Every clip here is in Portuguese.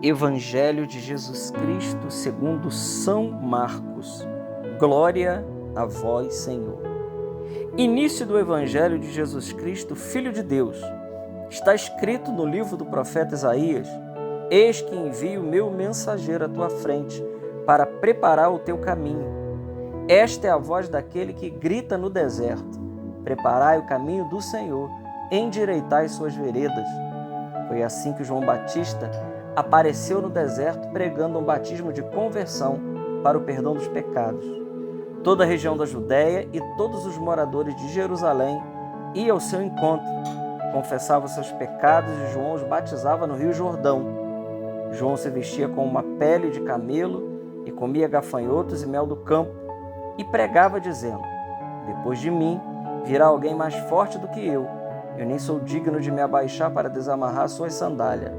Evangelho de Jesus Cristo segundo São Marcos. Glória a vós, Senhor. Início do Evangelho de Jesus Cristo, Filho de Deus. Está escrito no livro do profeta Isaías: Eis que envio o meu mensageiro à tua frente, para preparar o teu caminho. Esta é a voz daquele que grita no deserto: Preparai o caminho do Senhor, endireitai suas veredas. Foi assim que João Batista apareceu no deserto pregando um batismo de conversão para o perdão dos pecados. Toda a região da Judéia e todos os moradores de Jerusalém iam ao seu encontro, confessavam seus pecados e João os batizava no Rio Jordão. João se vestia com uma pele de camelo e comia gafanhotos e mel do campo e pregava dizendo: Depois de mim virá alguém mais forte do que eu nem sou digno de me abaixar para desamarrar suas sandálias.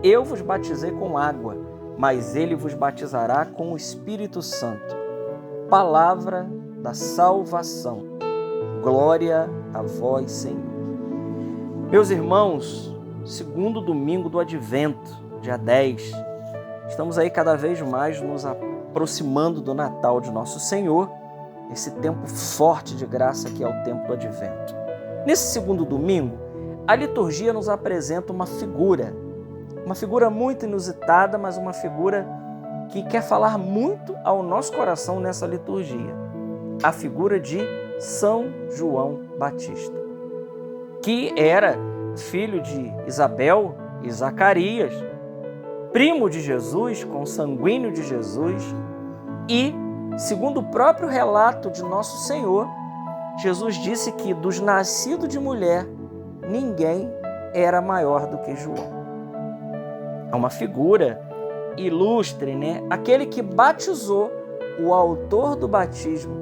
Eu vos batizei com água, mas ele vos batizará com o Espírito Santo. Palavra da salvação. Glória a vós, Senhor. Meus irmãos, segundo domingo do Advento, dia 10, estamos aí cada vez mais nos aproximando do Natal de Nosso Senhor, esse tempo forte de graça que é o tempo do Advento. Nesse segundo domingo, a liturgia nos apresenta uma figura muito inusitada, mas uma figura que quer falar muito ao nosso coração nessa liturgia. A figura de São João Batista, que era filho de Isabel e Zacarias, primo de Jesus, consanguíneo de Jesus, e, segundo o próprio relato de Nosso Senhor, Jesus disse que dos nascidos de mulher, ninguém era maior do que João. É uma figura ilustre, né? Aquele que batizou, o autor do batismo,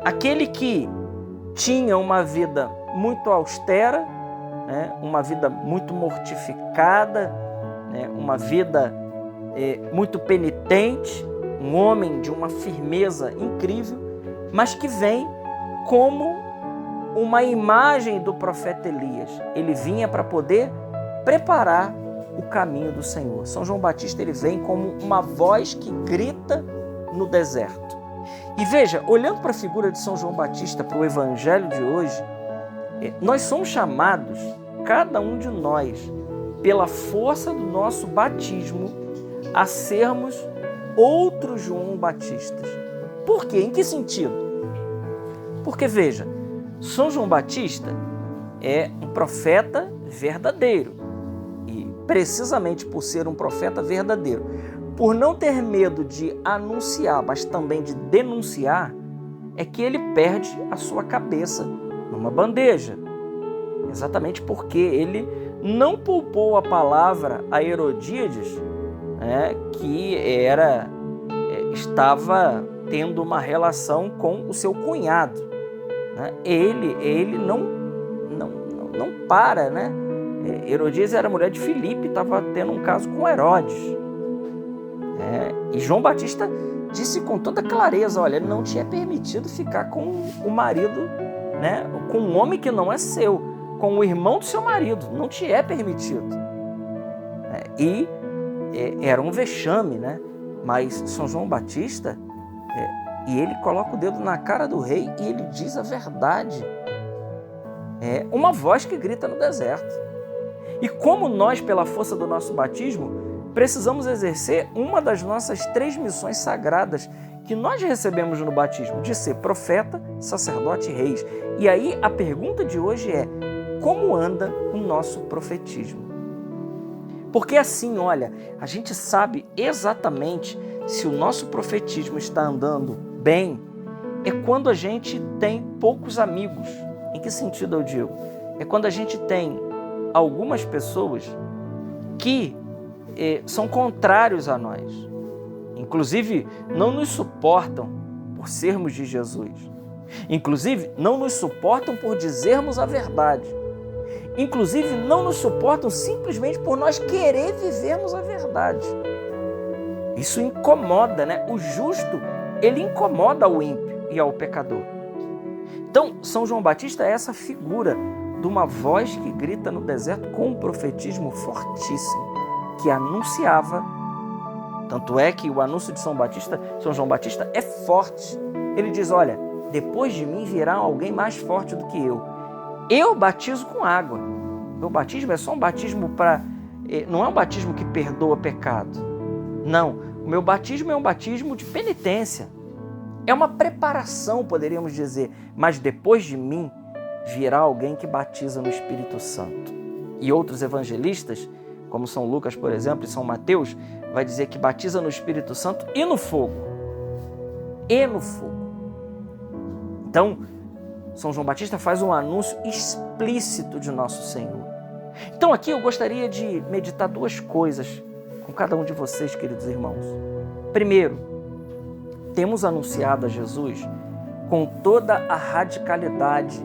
aquele que tinha uma vida muito austera, né? Uma vida muito mortificada, né? Uma vida muito penitente, um homem de uma firmeza incrível, mas que vem como uma imagem do profeta Elias. Ele vinha para poder preparar o caminho do Senhor. São João Batista, ele vem como uma voz que grita no deserto. E veja, olhando para a figura de São João Batista, para o Evangelho de hoje, nós somos chamados, cada um de nós, pela força do nosso batismo, a sermos outros João Batistas. Por quê? Em que sentido? Porque, veja, São João Batista é um profeta verdadeiro. E, precisamente por ser um profeta verdadeiro, por não ter medo de anunciar, mas também de denunciar, é que ele perde a sua cabeça numa bandeja. Exatamente porque ele não poupou a palavra a Herodíades, que estava tendo uma relação com o seu cunhado. Ele não para, né? Herodíades era mulher de Filipe, estava tendo um caso com Herodes. E João Batista disse com toda clareza: olha, não te é permitido ficar com o marido, né? Com um homem que não é seu, com o irmão do seu marido, não te é permitido. Era um vexame, né? Mas São João Batista, e ele coloca o dedo na cara do rei e ele diz a verdade. É uma voz que grita no deserto. E como nós, pela força do nosso batismo, precisamos exercer uma das nossas 3 missões sagradas que nós recebemos no batismo, de ser profeta, sacerdote e reis. E aí a pergunta de hoje é: como anda o nosso profetismo? Porque assim, olha, a gente sabe exatamente se o nosso profetismo está andando bem, é quando a gente tem poucos amigos. Em que sentido eu digo? É quando a gente tem algumas pessoas que são contrários a nós. Inclusive, não nos suportam por sermos de Jesus. Inclusive, não nos suportam por dizermos a verdade. Inclusive, não nos suportam simplesmente por nós querer vivermos a verdade. Isso incomoda, né? O justo, ele incomoda ao ímpio e ao pecador. Então, São João Batista é essa figura de uma voz que grita no deserto com um profetismo fortíssimo. que anunciava. Tanto é que o anúncio de São João Batista é forte. Ele diz, olha, depois de mim virá alguém mais forte do que eu. Eu batizo com água. Meu batismo é só um batismo não é um batismo que perdoa pecado. Não, o meu batismo é um batismo de penitência. É uma preparação, poderíamos dizer. Mas depois de mim virá alguém que batiza no Espírito Santo. E outros evangelistas, como São Lucas, por exemplo, e São Mateus, vai dizer que batiza no Espírito Santo e no fogo. E no fogo. Então, São João Batista faz um anúncio explícito de Nosso Senhor. Então, aqui eu gostaria de meditar duas coisas com cada um de vocês, queridos irmãos. Primeiro, temos anunciado a Jesus com toda a radicalidade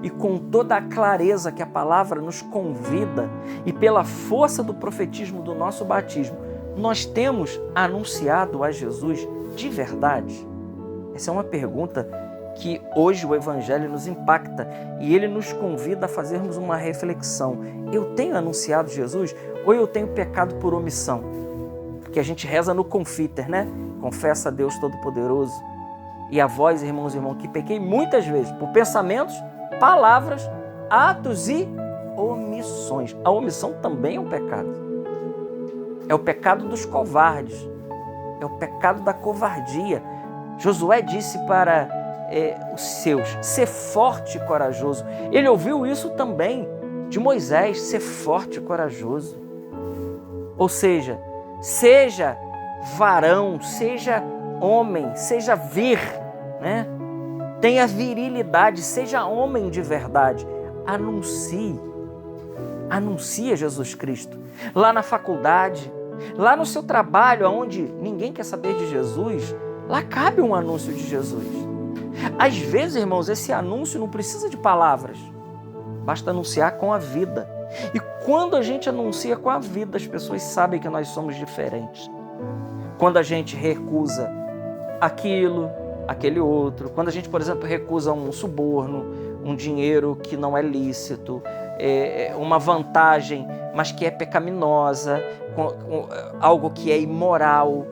e com toda a clareza que a palavra nos convida e pela força do profetismo do nosso batismo, nós temos anunciado a Jesus de verdade? Essa é uma pergunta que hoje o Evangelho nos impacta e ele nos convida a fazermos uma reflexão. Eu tenho anunciado Jesus ou eu tenho pecado por omissão? Porque a gente reza no confiter, né? Confessa a Deus Todo-Poderoso. E a vós, irmãos e irmãs, que pequei muitas vezes por pensamentos, palavras, atos e omissões. A omissão também é um pecado. É o pecado dos covardes. É o pecado da covardia. Josué disse para os seus, ser forte e corajoso. Ele ouviu isso também de Moisés, ser forte e corajoso. Ou seja, seja varão, seja homem, seja vir, né? Tenha virilidade, seja homem de verdade. Anuncie Jesus Cristo. Lá na faculdade, lá no seu trabalho, onde ninguém quer saber de Jesus, lá cabe um anúncio de Jesus. Às vezes, irmãos, esse anúncio não precisa de palavras. Basta anunciar com a vida. E quando a gente anuncia com a vida, as pessoas sabem que nós somos diferentes. Quando a gente recusa aquele outro, quando a gente, por exemplo, recusa um suborno, um dinheiro que não é lícito, uma vantagem, mas que é pecaminosa, algo que é imoral,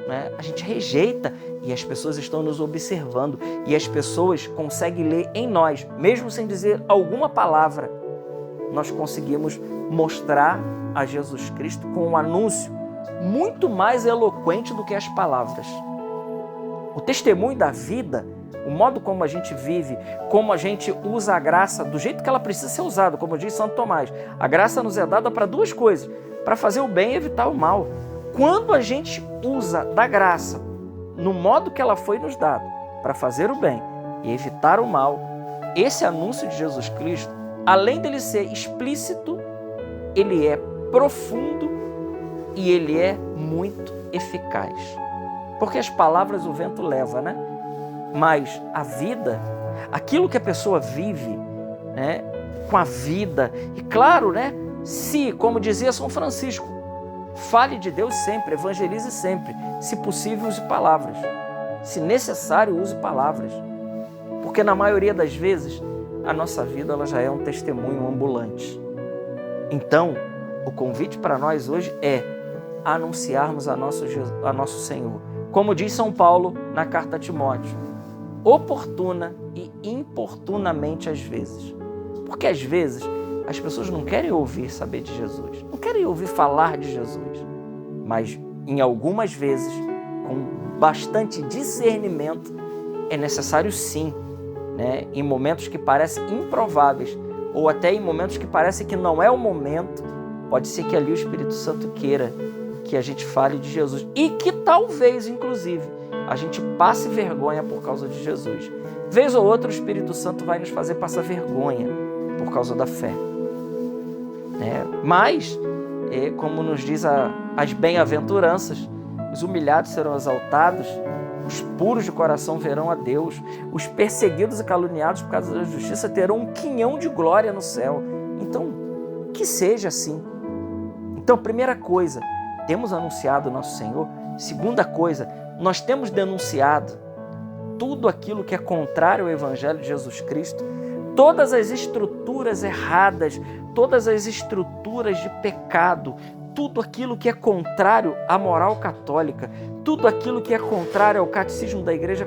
né? A gente rejeita e as pessoas estão nos observando e as pessoas conseguem ler em nós, mesmo sem dizer alguma palavra. Nós conseguimos mostrar a Jesus Cristo com um anúncio muito mais eloquente do que as palavras. O testemunho da vida, o modo como a gente vive, como a gente usa a graça do jeito que ela precisa ser usada, como diz Santo Tomás. A graça nos é dada para duas coisas, para fazer o bem e evitar o mal. Quando a gente usa da graça no modo que ela foi nos dada, para fazer o bem e evitar o mal, esse anúncio de Jesus Cristo, além dele ser explícito, ele é profundo e ele é muito eficaz. Porque as palavras o vento leva, né? Mas a vida, aquilo que a pessoa vive, né, com a vida, e claro, né, se, como dizia São Francisco, fale de Deus sempre, evangelize sempre, se possível use palavras, se necessário use palavras, porque na maioria das vezes a nossa vida ela já é um testemunho ambulante. Então, o convite para nós hoje é anunciarmos a nosso Senhor. Como diz São Paulo na carta a Timóteo, oportuna e importunamente às vezes. Porque às vezes as pessoas não querem ouvir saber de Jesus, não querem ouvir falar de Jesus, mas em algumas vezes, com bastante discernimento, é necessário sim, né, em momentos que parecem improváveis, ou até em momentos que parece que não é o momento, pode ser que ali o Espírito Santo queira que a gente fale de Jesus e que talvez, inclusive, a gente passe vergonha por causa de Jesus. Vez ou outra o Espírito Santo vai nos fazer passar vergonha por causa da fé. Mas, como nos diz as bem-aventuranças, os humilhados serão exaltados, os puros de coração verão a Deus, os perseguidos e caluniados por causa da justiça terão um quinhão de glória no céu. Então, que seja assim. Então, primeira coisa, temos anunciado o nosso Senhor. Segunda coisa, nós temos denunciado tudo aquilo que é contrário ao Evangelho de Jesus Cristo, todas as estruturas erradas, todas as estruturas de pecado, tudo aquilo que é contrário à moral católica, tudo aquilo que é contrário ao catecismo da Igreja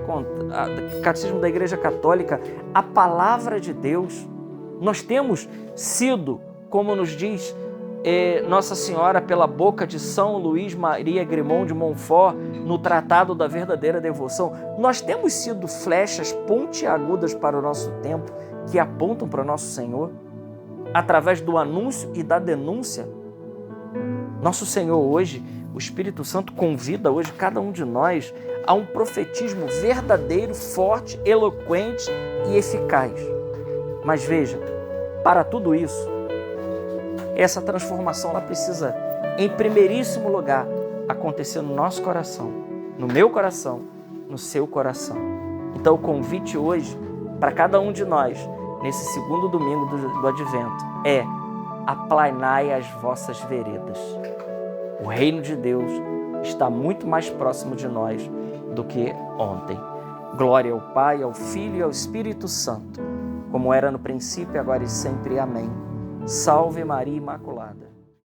Católica, à palavra de Deus. Nós temos sido, como nos diz Nossa Senhora pela boca de São Luís Maria Grimond de Montfort no Tratado da Verdadeira Devoção, nós temos sido flechas pontiagudas para o nosso tempo que apontam para o nosso Senhor, através do anúncio e da denúncia. Nosso Senhor hoje, o Espírito Santo convida hoje cada um de nós a um profetismo verdadeiro, forte, eloquente e eficaz. Mas veja, para tudo isso, essa transformação ela precisa, em primeiríssimo lugar, acontecer no nosso coração, no meu coração, no seu coração. Então o convite hoje, para cada um de nós, nesse segundo domingo do Advento, é: aplanai as vossas veredas. O reino de Deus está muito mais próximo de nós do que ontem. Glória ao Pai, ao Filho e ao Espírito Santo, como era no princípio, agora e sempre. Amém. Salve Maria Imaculada.